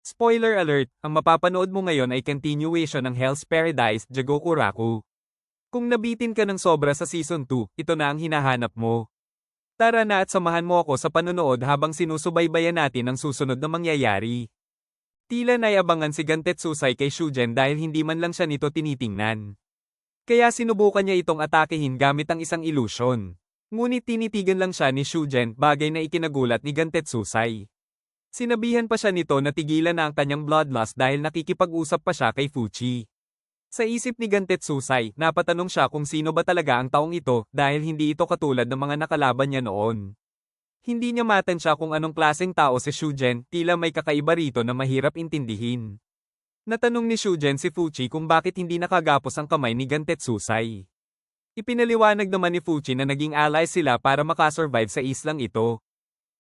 Spoiler alert, ang mapapanood mo ngayon ay continuation ng Hell's Paradise, Jigokuraku. Kung nabitin ka ng sobra sa Season 2, ito na ang hinahanap mo. Tara na at samahan mo ako sa panonood habang sinusubaybayan natin ang susunod na mangyayari. Tila naiabangan si Gantetsusai kay Shujen dahil hindi man lang siya nito tinitingnan. Kaya sinubukan niya itong atakehin gamit ang isang ilusyon. Ngunit tinitigan lang siya ni Shujen, bagay na ikinagulat ni Gantetsusai. Sinabihan pa siya nito na tigilan na ang kanyang bloodlust dahil nakikipag-usap pa siya kay Fuchi. Sa isip ni Gantetsusai, napatanong siya kung sino ba talaga ang taong ito dahil hindi ito katulad ng mga nakalaban niya noon. Hindi niya matansya kung anong klaseng tao si Shujen, tila may kakaiba rito na mahirap intindihin. Natanong ni Shujen si Fuchi kung bakit hindi nakagapos ang kamay ni Gantetsusai. Ipinaliwanag naman ni Fuchi na naging ally sila para makasurvive sa islang ito.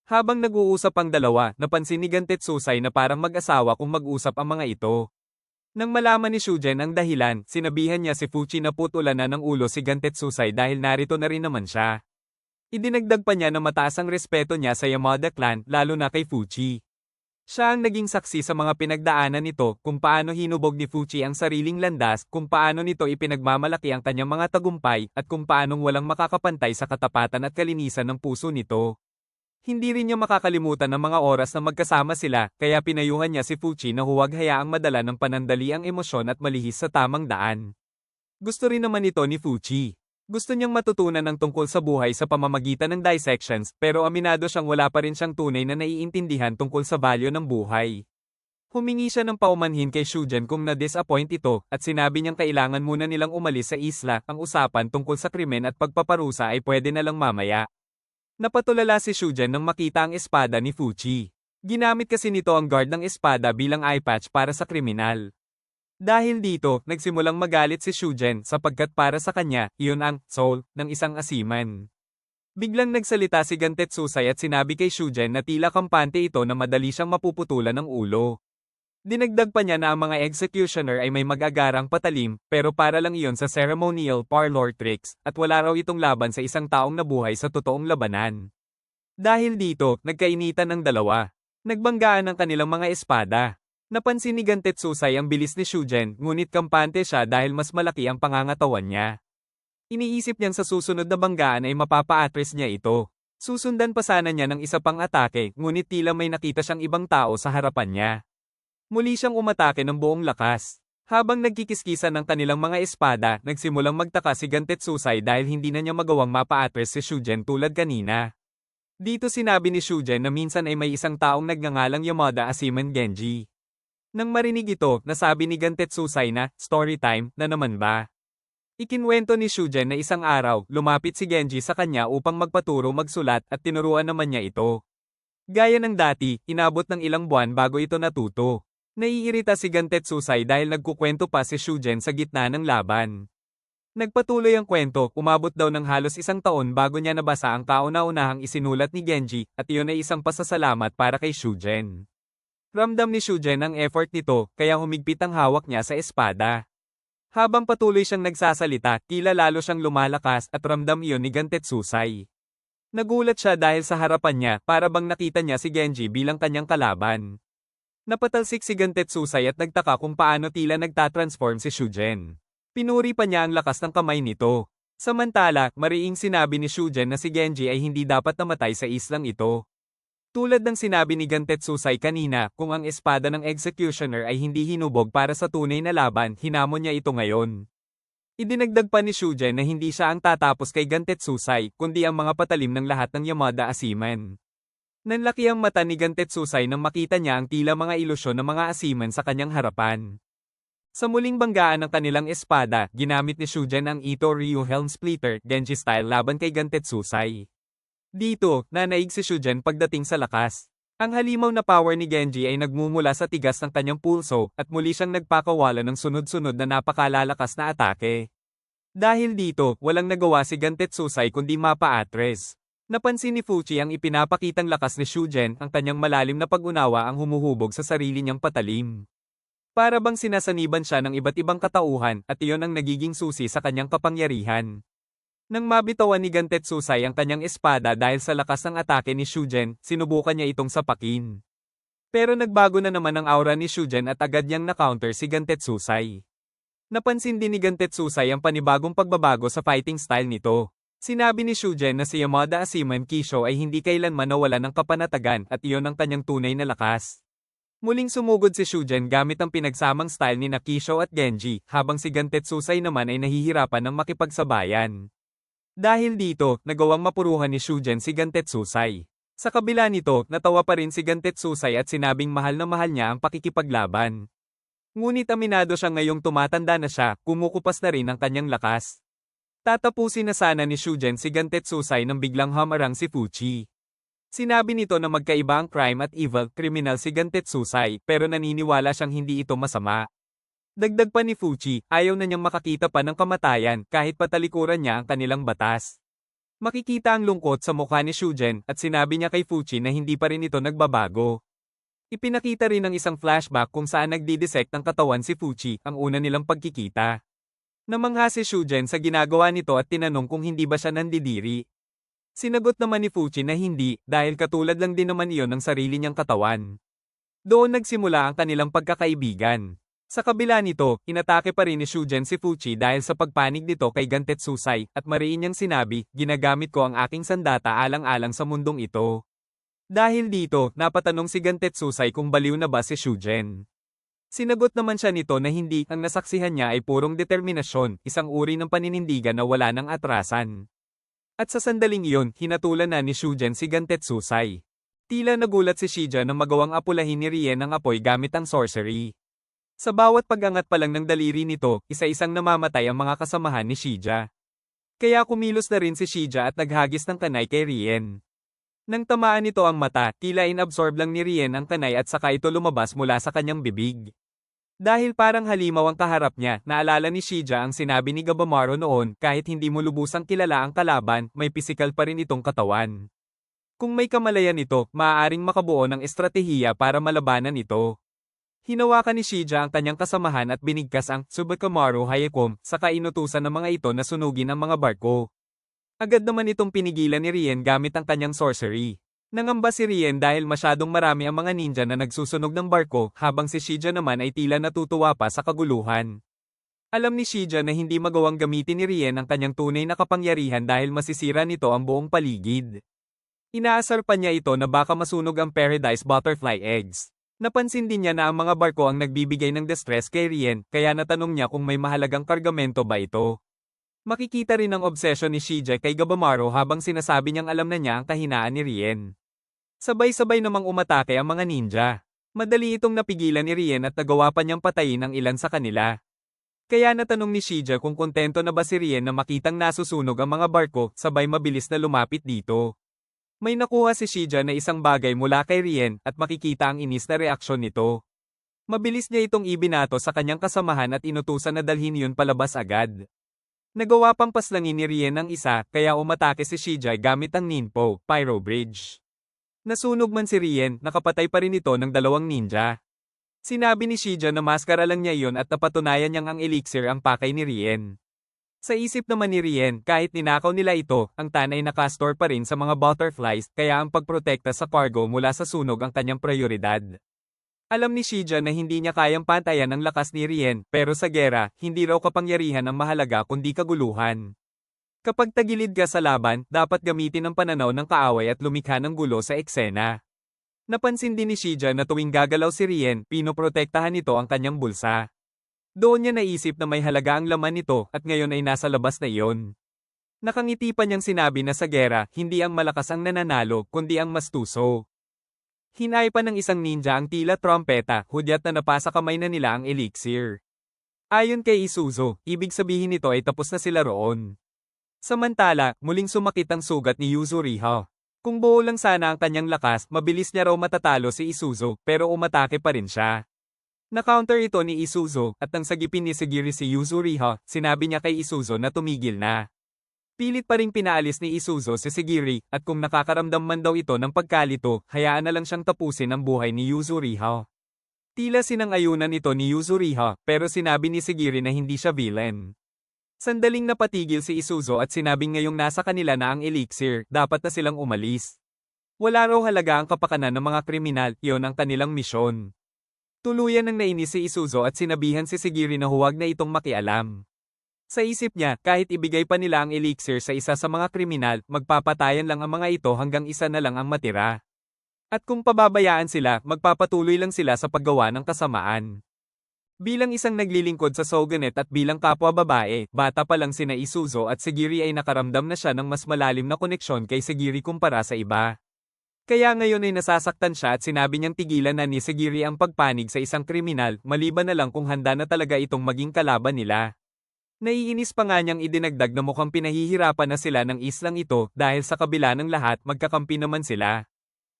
Habang nag-uusap ang dalawa, napansin ni Gantetsusai na parang mag-asawa kung mag-usap ang mga ito. Nang malaman ni Shujen ang dahilan, sinabihan niya si Fuchi na putulan na ng ulo si Gantetsusai dahil narito na rin naman siya. Idinagdag pa niya na mataas ang respeto niya sa Yamada clan, lalo na kay Fuchi. Siya ang naging saksi sa mga pinagdaanan nito, kung paano hinubog ni Fuchi ang sariling landas, kung paano nito ipinagmamalaki ang kanyang mga tagumpay, at kung paanong walang makakapantay sa katapatan at kalinisan ng puso nito. Hindi rin niya makakalimutan ang mga oras na magkasama sila, kaya pinayuhan niya si Fuchi na huwag hayaang madala ng panandali ang emosyon at malihis sa tamang daan. Gusto rin naman ito ni Fuchi. Gusto niyang matutunan ng tungkol sa buhay sa pamamagitan ng dissections, pero aminado siyang wala pa rin siyang tunay na naiintindihan tungkol sa value ng buhay. Humingi siya ng paumanhin kay Shujen kung na-disappoint ito, at sinabi niyang kailangan muna nilang umalis sa isla, ang usapan tungkol sa krimen at pagpaparusa ay pwede na lang mamaya. Napatulala si Shujen nang makita ang espada ni Fuchi. Ginamit kasi nito ang guard ng espada bilang eye patch para sa kriminal. Dahil dito, nagsimulang magalit si Shujen sapagkat para sa kanya, iyon ang soul ng isang asiman. Biglang nagsalita si Gantetsusai at sinabi kay Shujen na tila kampante ito na madali siyang mapuputulan ng ulo. Dinagdag pa niya na ang mga executioner ay may mag-agarang patalim, pero para lang iyon sa ceremonial parlor tricks, at wala raw itong laban sa isang taong nabuhay sa totoong labanan. Dahil dito, nagkainitan ng dalawa. Nagbanggaan ang kanilang mga espada. Napansin ni Gantetsusai ang bilis ni Shujen, ngunit kampante siya dahil mas malaki ang pangangatawan niya. Iniisip niyang sa susunod na banggaan ay mapapa-address niya ito. Susundan pa sana niya ng isa pang atake, ngunit tila may nakita siyang ibang tao sa harapan niya. Muli siyang umatake ng buong lakas. Habang nagkikiskisan ng kanilang mga espada, nagsimulang magtaka si Gantetsusai dahil hindi na niya magawang mapa-address si Shujen tulad kanina. Dito sinabi ni Shujen na minsan ay may isang taong nagngangalang Yamada Asiman Genji. Nang marinig ito, nasabi ni Gantetsusai na, story time, na naman ba? Ikinwento ni Shujen na isang araw, lumapit si Genji sa kanya upang magpaturo magsulat at tinuruan naman niya ito. Gaya ng dati, inabot ng ilang buwan bago ito natuto. Naiirita si Gantetsusai dahil nagkukwento pa si Shujen sa gitna ng laban. Nagpatuloy ang kwento, umabot daw ng halos isang taon bago niya nabasa ang kauna-unahang isinulat ni Genji, at iyon ay isang pasasalamat para kay Shujen. Ramdam ni Shujen ang effort nito, kaya humigpit ang hawak niya sa espada. Habang patuloy siyang nagsasalita, tila lalo siyang lumalakas at ramdam iyon ni Gantetsusai. Nagulat siya dahil sa harapan niya, para bang nakita niya si Genji bilang kanyang kalaban. Napatalsik si Gantetsusai at nagtaka kung paano tila nagtatransform si Shujen. Pinuri pa niya ang lakas ng kamay nito. Samantala, mariing sinabi ni Shujen na si Genji ay hindi dapat namatay sa islang ito. Tulad ng sinabi ni Gantetsusai kanina, kung ang espada ng executioner ay hindi hinubog para sa tunay na laban, hinamon niya ito ngayon. Idinagdag pa ni Shujen na hindi siya ang tatapos kay Gantetsusai, kundi ang mga patalim ng lahat ng Yamada Asiman. Nanlaki ang mata ni Gantetsusai nang makita niya ang tila mga ilusyon ng mga asiman sa kanyang harapan. Sa muling banggaan ng kanilang espada, ginamit ni Shujen ang Ito Ryu Helm Splitter, Genji style laban kay Gantetsusai. Dito, nanaig si Shujen pagdating sa lakas. Ang halimaw na power ni Genji ay nagmumula sa tigas ng kanyang pulso, at muli siyang nagpakawala ng sunod-sunod na napakalalakas na atake. Dahil dito, walang nagawa si Gantetsusai kundi mapa-address. Napansin ni Fuchi ang ipinapakitang lakas ni Shujen, ang kanyang malalim na pag-unawa ang humuhubog sa sarili niyang patalim. Para bang sinasaniban siya ng iba't ibang katauhan, at iyon ang nagiging susi sa kanyang kapangyarihan. Nang mabitawan ni Gantetsusai ang kanyang espada dahil sa lakas ng atake ni Shujen, sinubukan niya itong sapakin. Pero nagbago na naman ang aura ni Shujin at agad niyang na-counter si Gantetsusai. Napansin din ni Gantetsusai ang panibagong pagbabago sa fighting style nito. Sinabi ni Shujin na si Yamada Asiman Kisho ay hindi kailanman nawala ng kapanatagan at iyon ang kanyang tunay na lakas. Muling sumugod si Shujin gamit ang pinagsamang style ni Kisho at Genji, habang si Gantetsusai naman ay nahihirapan ng makipagsabayan. Dahil dito, nagawang mapuruhan ni Shujin si Gantetsusai. Sa kabila nito, natawa pa rin si Gantetsusai at sinabing mahal na mahal niya ang pakikipaglaban. Ngunit aminado siya ngayong tumatanda na siya, kumukupas na rin ang kanyang lakas. Tatapusin na sana ni Shujin si Gantetsusai nang biglang hamarang si Fuchi. Sinabi nito na magkaiba ang crime at evil criminal si Gantetsusai pero naniniwala siyang hindi ito masama. Dagdag pa ni Fuchi, ayaw na niyang makakita pa ng kamatayan kahit patalikuran niya ang kanilang batas. Makikita ang lungkot sa mukha ni Shujin at sinabi niya kay Fuchi na hindi pa rin ito nagbabago. Ipinakita rin ng isang flashback kung saan nagdidisect ng katawan si Fuchi, ang una nilang pagkikita. Namangha si Shujin sa ginagawa nito at tinanong kung hindi ba siya nandidiri. Sinagot naman ni Fuchi na hindi, dahil katulad lang din naman iyon ng sarili niyang katawan. Doon nagsimula ang kanilang pagkakaibigan. Sa kabila nito, inatake pa rin ni Shujin si Fuchi dahil sa pagpanig nito kay Gantetsusai at mariin niyang sinabi, ginagamit ko ang aking sandata alang-alang sa mundong ito. Dahil dito, napatanong si Gantetsusai kung baliw na ba si Shujin. Sinagot naman siya nito na hindi, ang nasaksihan niya ay purong determinasyon, isang uri ng paninindigan na wala ng atrasan. At sa sandaling iyon, hinatulan na ni Shujin si Gantetsusai. Tila nagulat si Shija na magawang apulahin ni Rien ang apoy gamit ang sorcery. Sa bawat pag-angat pa lang ng daliri nito, isa-isang namamatay ang mga kasamahan ni Shija. Kaya kumilos na rin si Shija at naghagis ng kanay kay Rien. Nang tamaan nito ang mata, tila inabsorb lang ni Rien ang kanay at saka ito lumabas mula sa kanyang bibig. Dahil parang halimaw ang kaharap niya, naalala ni Shija ang sinabi ni Gabamaro noon, kahit hindi mo lubusang kilala ang kalaban, may pisikal pa rin itong katawan. Kung may kamalayan ito, maaaring makabuo ng estratehiya para malabanan ito. Hinawakan ni Shija ang kanyang kasamahan at binigkas ang Tsubakamaru Hayekom, saka inutusan ng mga ito na sunugin ang mga barko. Agad naman itong pinigilan ni Rien gamit ang kanyang sorcery. Nangamba si Rien dahil masyadong marami ang mga ninja na nagsusunog ng barko, habang si Shija naman ay tila natutuwa pa sa kaguluhan. Alam ni Shija na hindi magawang gamitin ni Rien ang kanyang tunay na kapangyarihan dahil masisira nito ang buong paligid. Inaasar pa niya ito na baka masunog ang Paradise Butterfly Eggs. Napansin din niya na ang mga barko ang nagbibigay ng distress kay Rien, kaya natanong niya kung may mahalagang kargamento ba ito. Makikita rin ang obsession ni Shija kay Gabamaro habang sinasabi niyang alam na niya ang kahinaan ni Rien. Sabay-sabay namang umatake ang mga ninja. Madali itong napigilan ni Rien at nagawa pa niyang patayin ang ilan sa kanila. Kaya natanong ni Shija kung kontento na ba si Rien na makitang nasusunog ang mga barko, sabay mabilis na lumapit dito. May nakuha si Shija na isang bagay mula kay Rien at makikita ang inis na reaksyon nito. Mabilis niya itong ibinato sa kanyang kasamahan at inutusan na dalhin yun palabas agad. Nagawa pang paslangin ni Rien ang isa, kaya umatake si Shija gamit ang Ninpo, Pyro Bridge. Nasunog man si Rien, nakapatay pa rin ito ng dalawang ninja. Sinabi ni Shija na maskara lang niya iyon at napatunayan niyang ang elixir ang pakay ni Rien. Sa isip naman ni Rien, kahit ninakaw nila ito, ang Tan ay nakastore pa rin sa mga butterflies, kaya ang pagprotekta sa cargo mula sa sunog ang kanyang prioridad. Alam ni Shija na hindi niya kayang pantayan ang lakas ni Rien, pero sa gera, hindi raw kapangyarihan ang mahalaga kundi kaguluhan. Kapag tagilid ka sa laban, dapat gamitin ang pananaw ng kaaway at lumikha ng gulo sa eksena. Napansin din ni Shija na tuwing gagalaw si Rien, pinoprotektahan nito ang kanyang bulsa. Doon niya naisip na may halaga ang laman nito at ngayon ay nasa labas na iyon. Nakangiti pa niyang sinabi na sa gera, hindi ang malakas ang nananalo, kundi ang mastuso. Hinay pa ng isang ninja ang tila trompeta, hudyat na napasa kamay na nila ang elixir. Ayon kay Isuzu, ibig sabihin nito ay tapos na sila roon. Samantala, muling sumakit ang sugat ni Yuzuriha. Kung buo lang sana ang kanyang lakas, mabilis niya raw matatalo si Isuzu, pero umatake pa rin siya. Na-counter ito ni Isuzu, at nang sagipin ni Sigiri si Yuzuriha, sinabi niya kay Isuzu na tumigil na. Pilit pa ring pinaalis ni Isuzu si Sigiri, at kung nakakaramdam man daw ito ng pagkalito, hayaan na lang siyang tapusin ang buhay ni Yuzuriha. Tila sinang-ayunan ito ni Yuzuriha, pero sinabi ni Sigiri na hindi siya villain. Sandaling napatigil si Isuzu at sinabing ngayong nasa kanila na ang elixir, dapat na silang umalis. Wala raw halaga ang kapakanan ng mga kriminal, iyon ang kanilang misyon. Tuluyan ng nainis si Isuzo at sinabihan si Sigiri na huwag na itong makialam. Sa isip niya, kahit ibigay pa nila ang elixir sa isa sa mga kriminal, magpapatayan lang ang mga ito hanggang isa na lang ang matira. At kung pababayaan sila, magpapatuloy lang sila sa paggawa ng kasamaan. Bilang isang naglilingkod sa Shogunate at bilang kapwa babae, bata pa lang sina Isuzo at Sigiri ay nakaramdam na siya ng mas malalim na koneksyon kay Sigiri kumpara sa iba. Kaya ngayon ay nasasaktan siya at sinabi niyang tigilan na ni Sigiri ang pagpanig sa isang kriminal, maliban na lang kung handa na talaga itong maging kalaban nila. Naiinis pa nga niyang idinagdag na mukhang pinahihirapan na sila ng islang ito dahil sa kabila ng lahat magkakampi naman sila.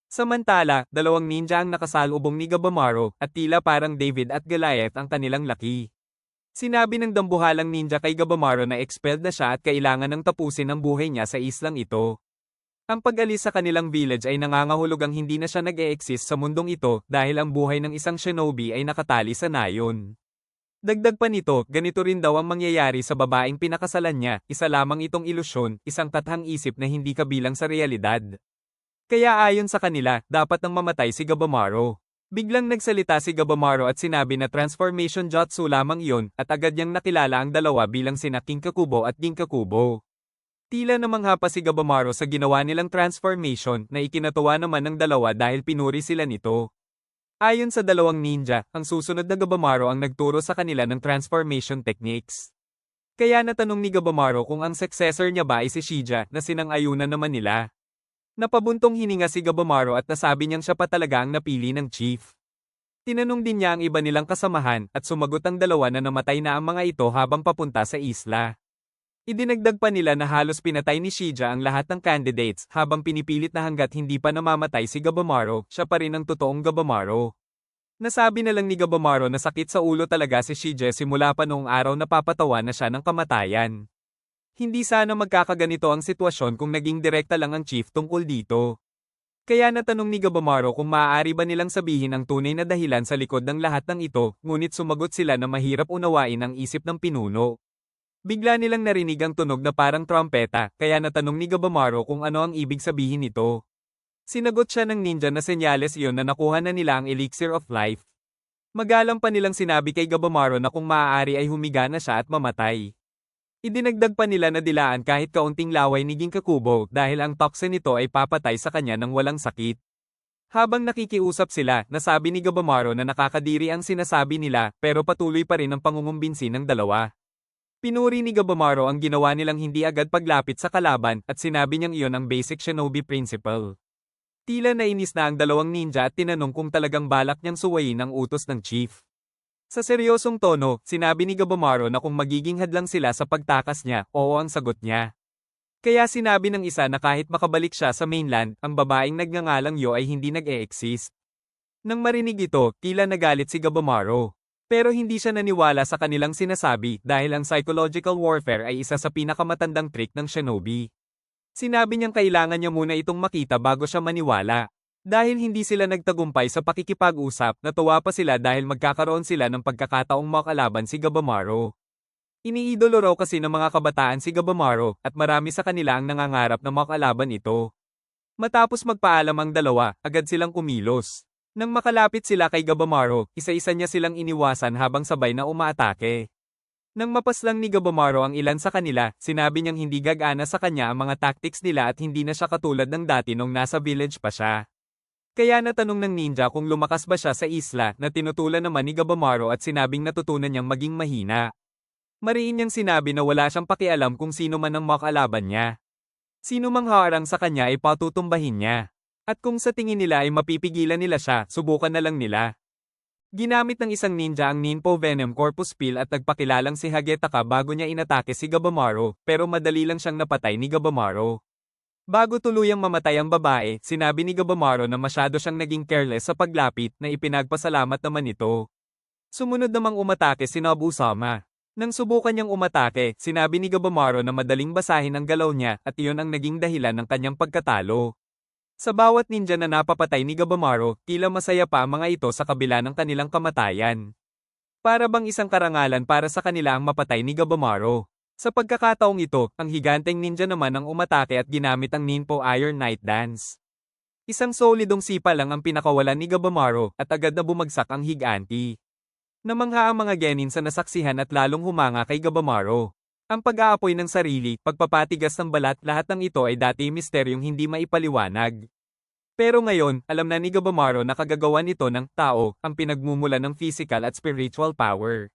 Samantala, dalawang ninja ang nakasalubong ni Gabamaro at tila parang David at Goliath ang kanilang laki. Sinabi ng dambuhalang ninja kay Gabamaro na expelled na siya at kailangan ng tapusin ang buhay niya sa islang ito. Ang pag-alis sa kanilang village ay nangangahulugang hindi na siya nag-e-exist sa mundong ito dahil ang buhay ng isang shinobi ay nakatali sa nayon. Dagdag pa nito, ganito rin daw ang mangyayari sa babaeng pinakasalan niya, isa lamang itong ilusyon, isang kathang isip na hindi kabilang sa realidad. Kaya ayon sa kanila, dapat nang mamatay si Gabamaro. Biglang nagsalita si Gabamaro at sinabi na transformation jutsu lamang iyon at agad niyang nakilala ang dalawa bilang sina Kinkakubo at Ginkakubo. Tila namangha pa si Gabamaro sa ginawa nilang transformation na ikinatuwa naman ng dalawa dahil pinuri sila nito. Ayon sa dalawang ninja, ang susunod na Gabamaro ang nagturo sa kanila ng transformation techniques. Kaya natanong ni Gabamaro kung ang successor niya ba ay si Shija na sinang-ayunan naman nila. Napabuntong hininga si Gabamaro at nasabi niyang siya pa talaga ang napili ng chief. Tinanong din niya ang iba nilang kasamahan at sumagot ang dalawa na namatay na ang mga ito habang papunta sa isla. Idinagdag pa nila na halos pinatay ni Shija ang lahat ng candidates habang pinipilit na hanggat hindi pa namamatay si Gabamaro, siya pa rin ang totoong Gabamaro. Nasabi na lang ni Gabamaro na sakit sa ulo talaga si Shija simula pa noong araw na papatawa na siya ng kamatayan. Hindi sana magkakaganito ang sitwasyon kung naging direkta lang ang chief tungkol dito. Kaya natanong ni Gabamaro kung maaari ba nilang sabihin ang tunay na dahilan sa likod ng lahat ng ito, ngunit sumagot sila na mahirap unawain ang isip ng pinuno. Bigla nilang narinig ang tunog na parang trompeta, kaya natanong ni Gabamaro kung ano ang ibig sabihin nito. Sinagot siya ng ninja na senyales iyon na nakuha na nila ang elixir of life. Magalang pa nilang sinabi kay Gabamaro na kung maaari ay humiga na siya at mamatay. Idinagdag pa nila na dilaan kahit kaunting laway ni Ginkakubo dahil ang toxin nito ay papatay sa kanya ng walang sakit. Habang nakikiusap sila, nasabi ni Gabamaro na nakakadiri ang sinasabi nila pero patuloy pa rin ang pangungumbinsi ng dalawa. Pinuri ni Gabamaro ang ginawa nilang hindi agad paglapit sa kalaban at sinabi niyang iyon ang basic shinobi principle. Tila nainis na ang dalawang ninja at tinanong kung talagang balak niyang suwayin ang utos ng chief. Sa seryosong tono, sinabi ni Gabamaro na kung magiging hadlang sila sa pagtakas niya, oo ang sagot niya. Kaya sinabi ng isa na kahit makabalik siya sa mainland, ang babaeng nagngangalang Yo ay hindi nag-e-exist. Nang marinig ito, tila nagalit si Gabamaro. Pero hindi siya naniwala sa kanilang sinasabi dahil ang psychological warfare ay isa sa pinakamatandang trick ng shinobi. Sinabi niyang kailangan niya muna itong makita bago siya maniwala. Dahil hindi sila nagtagumpay sa pakikipag-usap, natuwa pa sila dahil magkakaroon sila ng pagkakataong makalaban si Gabamaro. Iniidolo raw kasi ng mga kabataan si Gabamaro at marami sa kanila ang nangangarap na makalaban ito. Matapos magpaalam ang dalawa, agad silang kumilos. Nang makalapit sila kay Gabamaro, isa-isa niya silang iniwasan habang sabay na umaatake. Nang mapaslang ni Gabamaro ang ilan sa kanila, sinabi niyang hindi gagana sa kanya ang mga tactics nila at hindi na siya katulad ng dati nung nasa village pa siya. Kaya natanong ng ninja kung lumakas ba siya sa isla na tinutulan naman ni Gabamaro at sinabing natutunan niyang maging mahina. Mariin niyang sinabi na wala siyang pakialam kung sino man ang makalaban niya. Sino mang haarang sa kanya ay patutumbahin niya. At kung sa tingin nila ay mapipigilan nila siya, subukan na lang nila. Ginamit ng isang ninja ang Ninpo Venom Corpus Pill at nagpakilalang si Hagetaka bago niya inatake si Gabamaro, pero madali lang siyang napatay ni Gabamaro. Bago tuluyang mamatay ang babae, sinabi ni Gabamaro na masyado siyang naging careless sa paglapit na ipinagpasalamat naman ito. Sumunod namang umatake si Nobu-sama. Nang subukan niyang umatake, sinabi ni Gabamaro na madaling basahin ang galaw niya at iyon ang naging dahilan ng kanyang pagkatalo. Sa bawat ninja na napapatay ni Gabamaro, tila masaya pa ang mga ito sa kabila ng kanilang kamatayan. Para bang isang karangalan para sa kanila ang mapatay ni Gabamaro. Sa pagkakataong ito, ang higanteng ninja naman ang umatake at ginamit ang Ninpo Iron Knight Dance. Isang solidong sipa lang ang pinakawalan ni Gabamaro at agad na bumagsak ang higanti. Namangha ang mga genin sa nasaksihan at lalong humanga kay Gabamaro. Ang pag-aapoy ng sarili, pagpapatigas ng balat, lahat ng ito ay dati misteryong hindi maipaliwanag. Pero ngayon, alam na ni Gabamaro na kagagawan nito ng tao, ang pinagmumulan ng physical at spiritual power.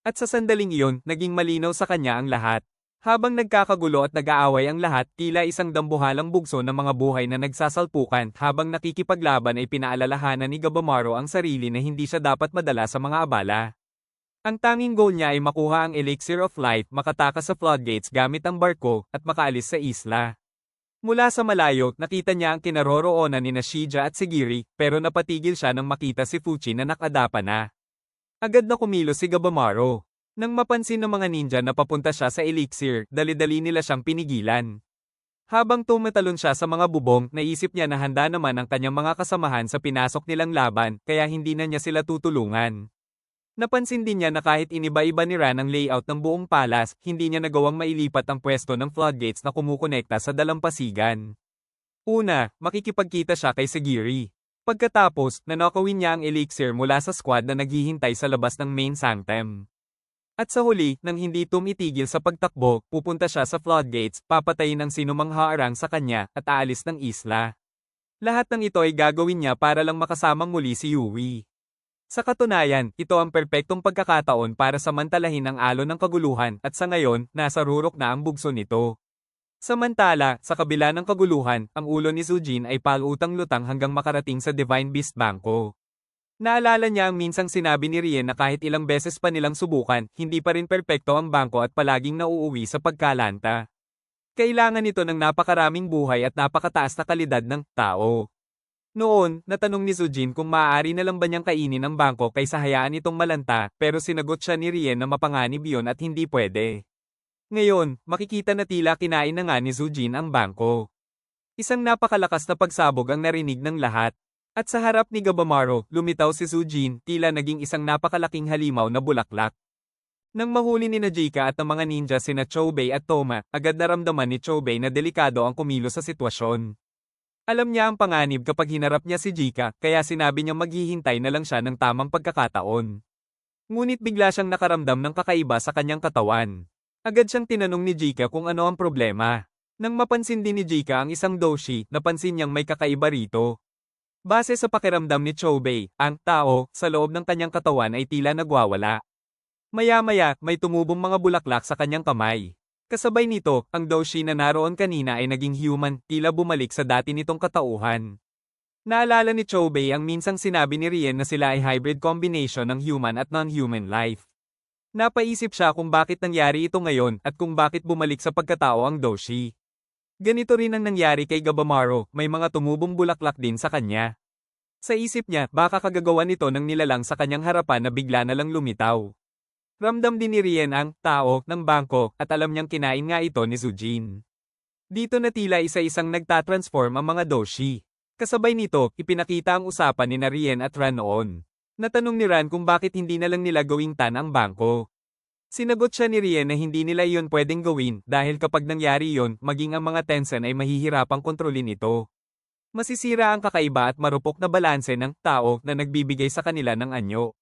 At sa sandaling iyon, naging malinaw sa kanya ang lahat. Habang nagkakagulo at nag-aaway ang lahat, tila isang dambuhalang bugso ng mga buhay na nagsasalpukan, habang nakikipaglaban ay pinaalalahanan ni Gabamaro ang sarili na hindi siya dapat madala sa mga abala. Ang tanging goal niya ay makuha ang Elixir of Life, makatakas sa floodgates gamit ang barko, at makaalis sa isla. Mula sa malayo, nakita niya ang kinaroroonan ni Shija at Sigiri, pero napatigil siya nang makita si Fuchi na nakadapa na. Agad na kumilos si Gabamaro. Nang mapansin ng mga ninja na papunta siya sa elixir, dali-dali nila siyang pinigilan. Habang tumatalon siya sa mga bubong, naisip niya na handa naman ang kanyang mga kasamahan sa pinasok nilang laban, kaya hindi na niya sila tutulungan. Napansin din niya na kahit iniba-iba ni Ran ang layout ng buong palas, hindi niya nagawang mailipat ang pwesto ng floodgates na kumukonekta sa dalampasigan. Una, makikipagkita siya kay Sigiri. Pagkatapos, nanakawin niya ang elixir mula sa squad na naghihintay sa labas ng main sanctum. At sa huli, nang hindi tumitigil sa pagtakbo, pupunta siya sa floodgates, papatayin ang sinumang haarang sa kanya, at aalis ng isla. Lahat ng ito ay gagawin niya para lang makasamang muli si Yui. Sa katunayan, ito ang perpektong pagkakataon para samantalahin ang alon ng kaguluhan, at sa ngayon, nasa rurok na ang bugso nito. Samantala, sa kabila ng kaguluhan, ang ulo ni Sujin ay palutang-lutang hanggang makarating sa Divine Beast Banko. Naalala niya ang minsang sinabi ni Rien na kahit ilang beses pa nilang subukan, hindi pa rin perpekto ang bangko at palaging nauuwi sa pagkalanta. Kailangan ito ng napakaraming buhay at napakataas na kalidad ng tao. Noon, natanong ni Sujin kung maaari na lang ba niyang kainin ang bangko kaysa hayaan itong malanta, pero sinagot siya ni Rien na mapanganib yun at hindi pwede. Ngayon, makikita na tila kinain na nga ni Sujin ang bangko. Isang napakalakas na pagsabog ang narinig ng lahat. At sa harap ni Gabamaro, lumitaw si Sujin, tila naging isang napakalaking halimaw na bulaklak. Nang mahuli ni Najika at ang mga ninja sina Choubei at Toma, agad naramdaman ni Choubei na delikado ang kumilos sa sitwasyon. Alam niya ang panganib kapag hinarap niya si Jika, kaya sinabi niyang maghihintay na lang siya ng tamang pagkakataon. Ngunit bigla siyang nakaramdam ng kakaiba sa kanyang katawan. Agad siyang tinanong ni Jika kung ano ang problema. Nang mapansin din ni Jika ang isang doshi, napansin niyang may kakaiba rito. Base sa pakiramdam ni Choubei, ang tao sa loob ng kanyang katawan ay tila nagwawala. Maya-maya, may tumubong mga bulaklak sa kanyang kamay. Kasabay nito, ang doshi na naroon kanina ay naging human, tila bumalik sa dati nitong katauhan. Naalala ni Choubei ang minsang sinabi ni Rien na sila ay hybrid combination ng human at non-human life. Napaisip siya kung bakit nangyari ito ngayon at kung bakit bumalik sa pagkatao ang doshi. Ganito rin ang nangyari kay Gabamaro, may mga tumubong bulaklak din sa kanya. Sa isip niya, baka kagagawa nito ng nilalang sa kanyang harapan na bigla na lang lumitaw. Ramdam din ni Rien ang tao ng bangko at alam niyang kinain nga ito ni Sujin. Dito na tila isa-isang nagtatransform ang mga doshi. Kasabay nito, ipinakita ang usapan ni Rien at Ran noon. Natanong ni Ran kung bakit hindi na lang nila gawing tan ang bangko. Sinagot siya ni Rien na hindi nila iyon pwedeng gawin dahil kapag nangyari iyon, maging ang mga Tensen ay mahihirapang kontrolin ito. Masisira ang kakaiba at marupok na balanse ng tao na nagbibigay sa kanila ng anyo.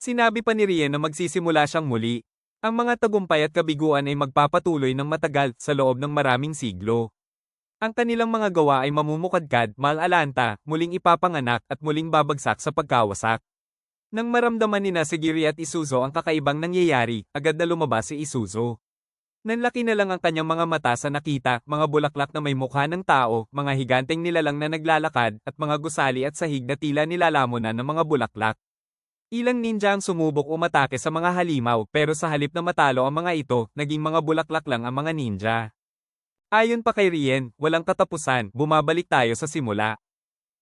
Sinabi pa ni Rien na magsisimula siyang muli. Ang mga tagumpay at kabiguan ay magpapatuloy ng matagal sa loob ng maraming siglo. Ang kanilang mga gawa ay mamumukadkad, malalanta, muling ipapanganak at muling babagsak sa pagkawasak. Nang maramdaman ni Sigiri at Isuzo ang kakaibang nangyayari, agad na lumabas si Isuzo. Nanlaki na lang ang kanyang mga mata sa nakita, mga bulaklak na may mukha ng tao, mga higanteng nilalang na naglalakad, at mga gusali at sahig na tila nilalamunan ng mga bulaklak. Ilang ninja ang sumubok umatake sa mga halimaw, pero sa halip na matalo ang mga ito, naging mga bulaklak lang ang mga ninja. Ayon pa kay Rien, walang katapusan, bumabalik tayo sa simula.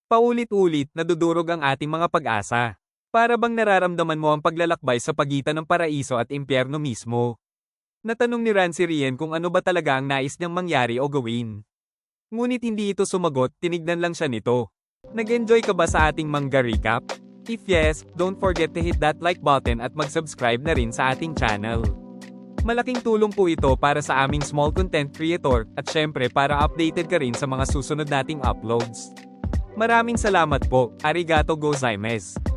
Paulit-ulit, nadudurog ang ating mga pag-asa. Para bang nararamdaman mo ang paglalakbay sa pagitan ng paraiso at impyerno mismo? Natanong ni Ran si Rien kung ano ba talaga ang nais niyang mangyari o gawin. Ngunit hindi ito sumagot, tinignan lang siya nito. Nag-enjoy ka ba sa ating manga recap? If yes, don't forget to hit that like button at mag-subscribe na rin sa ating channel. Malaking tulong po ito para sa aming small content creator at syempre para updated ka rin sa mga susunod nating uploads. Maraming salamat po, arigato gozaimasu.